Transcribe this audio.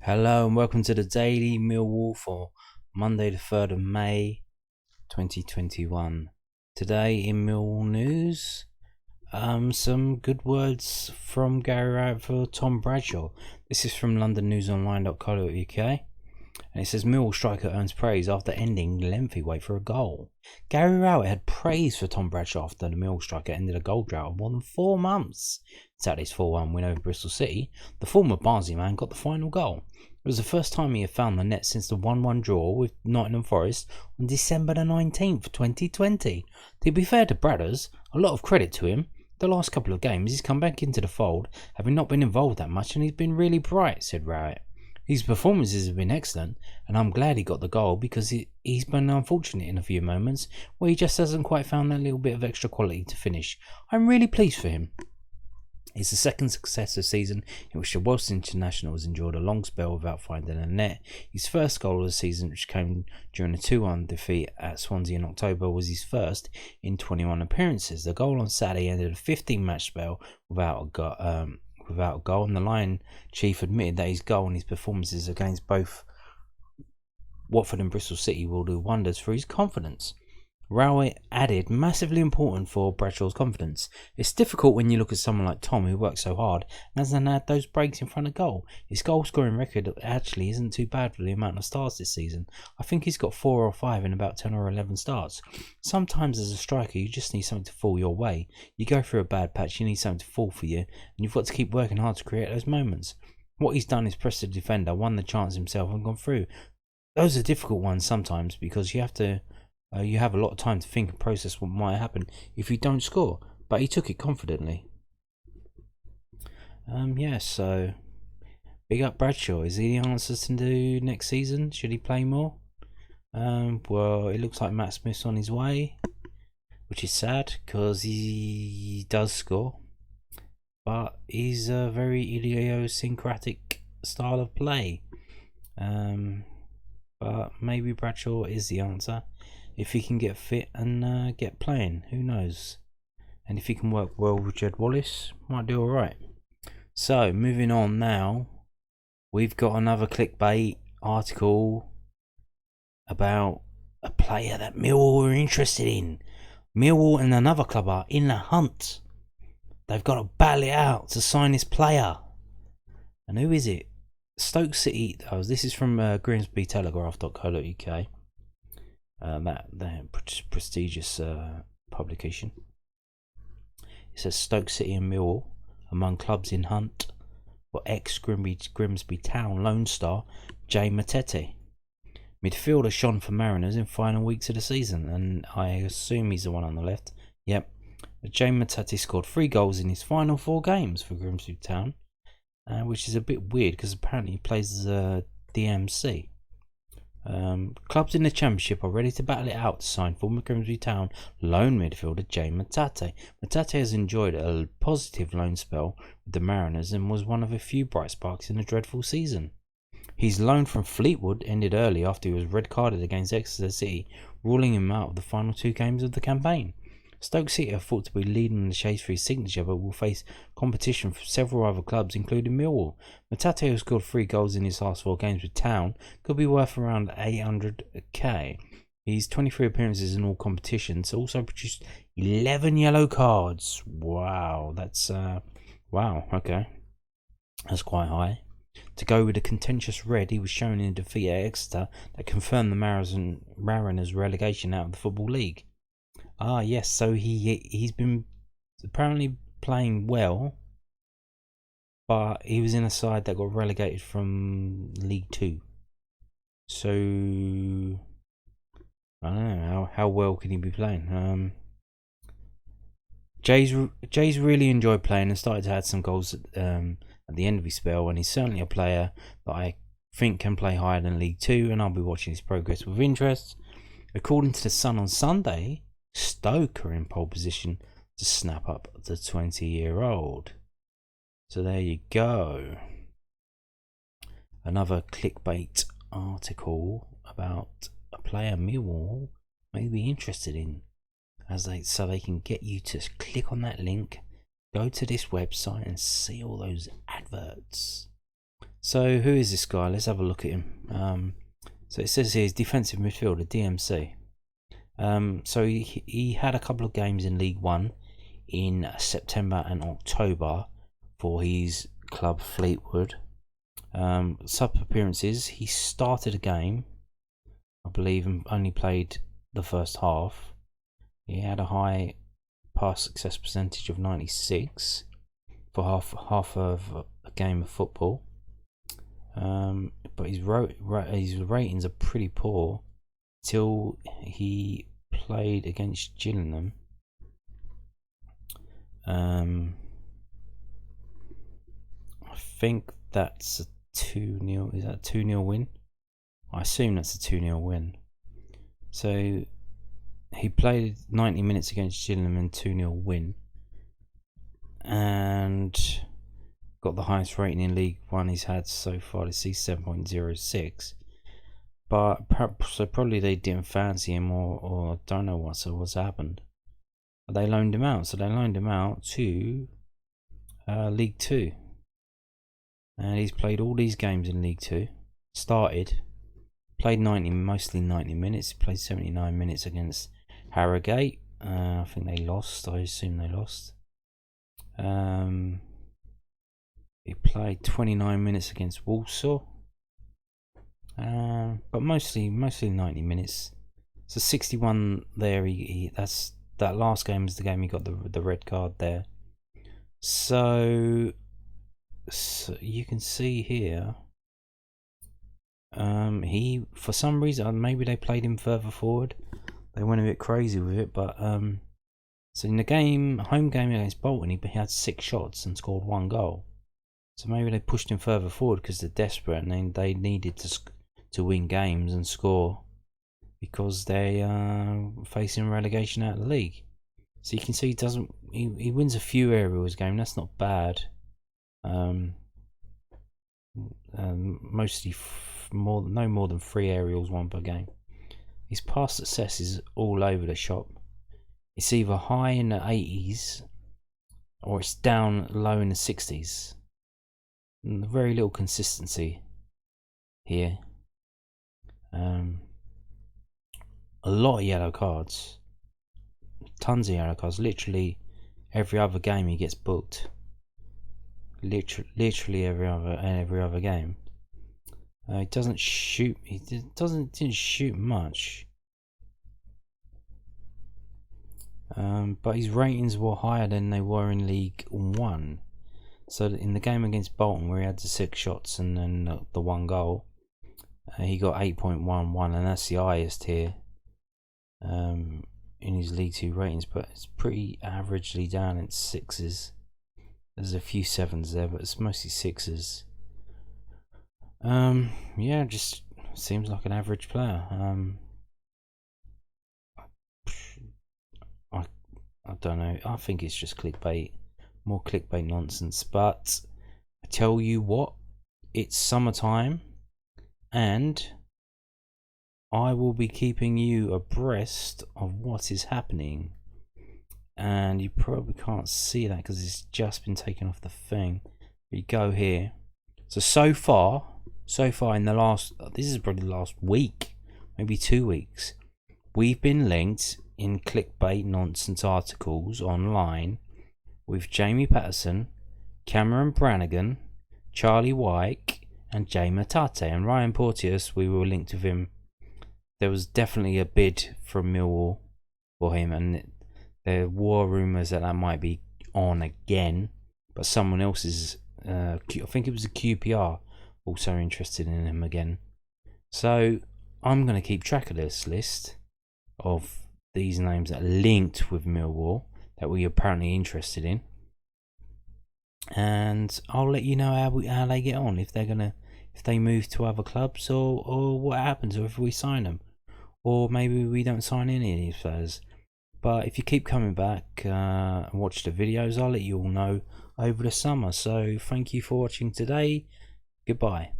Hello and welcome to the Daily Millwall for Monday the 3rd of May 2021. Today in Millwall news, some good words from Gary Rowett for Tom Bradshaw. This is from londonnewsonline.co.uk. And it says Millwall striker earns praise after ending lengthy wait for a goal. Gary Rowett had praise for Tom Bradshaw after the Millwall striker ended a goal drought of more than 4 months. Saturday's 4-1 win over Bristol City, the former Barnsley man got the final goal. It was the first time he had found the net since the 1-1 draw with Nottingham Forest on December the 19th, 2020. To be fair to Bradders, a lot of credit to him. The last couple of games he's come back into the fold, having not been involved that much, and he's been really bright, said Rowett. His performances have been excellent, and I'm glad he got the goal because he's been unfortunate in a few moments where he just hasn't quite found that little bit of extra quality to finish. I'm really pleased for him. It's the second successive season in which the Welsh international has endured a long spell without finding a net. His first goal of the season, which came during a 2-1 defeat at Swansea in October, was his first in 21 appearances. The goal on Saturday ended a 15-match spell without a goal, and the Lion chief admitted that his goal and his performances against both Watford and Bristol City will do wonders for his confidence. Rowett added, massively important for Bradshaw's confidence. It's difficult when you look at someone like Tom who works so hard and hasn't had those breaks in front of goal. His goal scoring record actually isn't too bad for the amount of starts this season. I think he's got 4 or 5 in about 10 or 11 starts. Sometimes as a striker you just need something to fall your way. You go through a bad patch, you need something to fall for you, and you've got to keep working hard to create those moments. What he's done is press the defender, won the chance himself and gone through. Those are difficult ones sometimes because you have a lot of time to think and process what might happen if you don't score, but he took it confidently. So big up Bradshaw. Is he the answer to do next season? Should he play more? Well, it looks like Matt Smith's on his way, which is sad because he does score, but he's a very idiosyncratic style of play. But maybe Bradshaw is the answer. If he can get fit and get playing, who knows? And if he can work well with Jed Wallace, might do alright. So, moving on now, we've got another clickbait article about a player that Millwall are interested in. Millwall and another club are in the hunt. They've got to battle it out to sign this player. And who is it? Stoke City. Oh, this is from Grimsby Telegraph.co.uk. That prestigious publication. It says Stoke City and Millwall among clubs in hunt for ex-Grimsby Town Lone Star Jay Matate. Midfielder shone for Mariners in final weeks of the season, and I assume he's the one on the left. Yep. Jay Matate scored 3 goals in his final 4 games for Grimsby Town, which is a bit weird because apparently he plays as a DMC. Clubs in the Championship are ready to battle it out to sign former Grimsby Town lone midfielder Jay Matate. Matate has enjoyed a positive loan spell with the Mariners and was one of a few bright sparks in a dreadful season. His loan from Fleetwood ended early after he was red carded against Exeter City, ruling him out of the final 2 games of the campaign. Stoke City are thought to be leading the chase for his signature, but will face competition from several other clubs, including Millwall. Matate, who scored 3 goals in his last 4 games with Town, could be worth around 800k. He's 23 appearances in all competitions, also produced 11 yellow cards. Wow, that's okay, that's quite high. To go with a contentious red, he was shown in a defeat at Exeter that confirmed the Mariners' relegation out of the Football League. Ah, yes, so he's been apparently playing well, but he was in a side that got relegated from League 2. So, I don't know, how well can he be playing? Jay's really enjoyed playing and started to add some goals at the end of his spell, and he's certainly a player that I think can play higher than League 2, and I'll be watching his progress with interest. According to The Sun on Sunday, Stoke are in pole position to snap up the 20-year-old. So there you go. Another clickbait article about a player Millwall may be interested in, so they can get you to click on that link, go to this website and see all those adverts. So who is this guy? Let's have a look at him. So it says here he's defensive midfielder, DMC. So he had a couple of games in League One in September and October for his club Fleetwood. Sub appearances, he started a game, I believe, and only played the first half. He had a high pass success percentage of 96 for half of a game of football. But his ratings are pretty poor till he played against Gillingham. I think that's a 2-0. Is that a 2-0 win? I assume that's a 2-0 win. So he played 90 minutes against Gillingham and 2-0 win, and got the highest rating in League One he's had so far this season, 7.06. But so probably they didn't fancy him, or don't know what's happened. But they loaned him out. So they loaned him out to League Two, and he's played all these games in League Two. Played mostly 90 minutes. He played 79 minutes against Harrogate. I think they lost. I assume they lost. He played 29 minutes against Walsall, but mostly 90 minutes. So 61 there. That last game is the game he got the red card there. So you can see here, he, for some reason, maybe they played him further forward. They went a bit crazy with it, but so in the home game against Bolton, he had 6 shots and scored 1 goal. So maybe they pushed him further forward because they're desperate and they needed to win games and score, because they are facing relegation out of the league. So you can see he wins a few aerials game. That's not bad. Mostly no more than 3 aerials won per game. His pass success is all over the shop. It's either high in the 80s or it's down low in the 60s. And very little consistency here. A lot of yellow cards. Tons of yellow cards. Literally every other game he gets booked. Literally every other game. He doesn't shoot. Didn't shoot much. But his ratings were higher than they were in League One. So in the game against Bolton, where he had the 6 shots and then the 1 goal, he got 8.11, and that's the highest here in his League Two ratings. But it's pretty averagely down in 6s. There's a few 7s there, but it's mostly 6s. Yeah, just seems like an average player. I don't know. I think it's just clickbait, more clickbait nonsense. But I tell you what, it's summertime, and I will be keeping you abreast of what is happening. And you probably can't see that because it's just been taken off the thing. But you go here. So far in the last, this is probably the last week, maybe 2 weeks, we've been linked in clickbait nonsense articles online with Jamie Patterson, Cameron Brannigan, Charlie Wyke, and Jay Matate. And Ryan Porteous, we were linked with him. There was definitely a bid from Millwall for him, and there were rumours that might be on again, but someone else is, I think it was a QPR, also interested in him again. So I'm going to keep track of this list of these names that are linked with Millwall that we're apparently interested in, and I'll let you know how they get on, if they move to other clubs, or what happens, or if we sign them, or maybe we don't sign any of these players. But if you keep coming back and watch the videos, I'll let you all know over the summer. So thank you for watching today. Goodbye.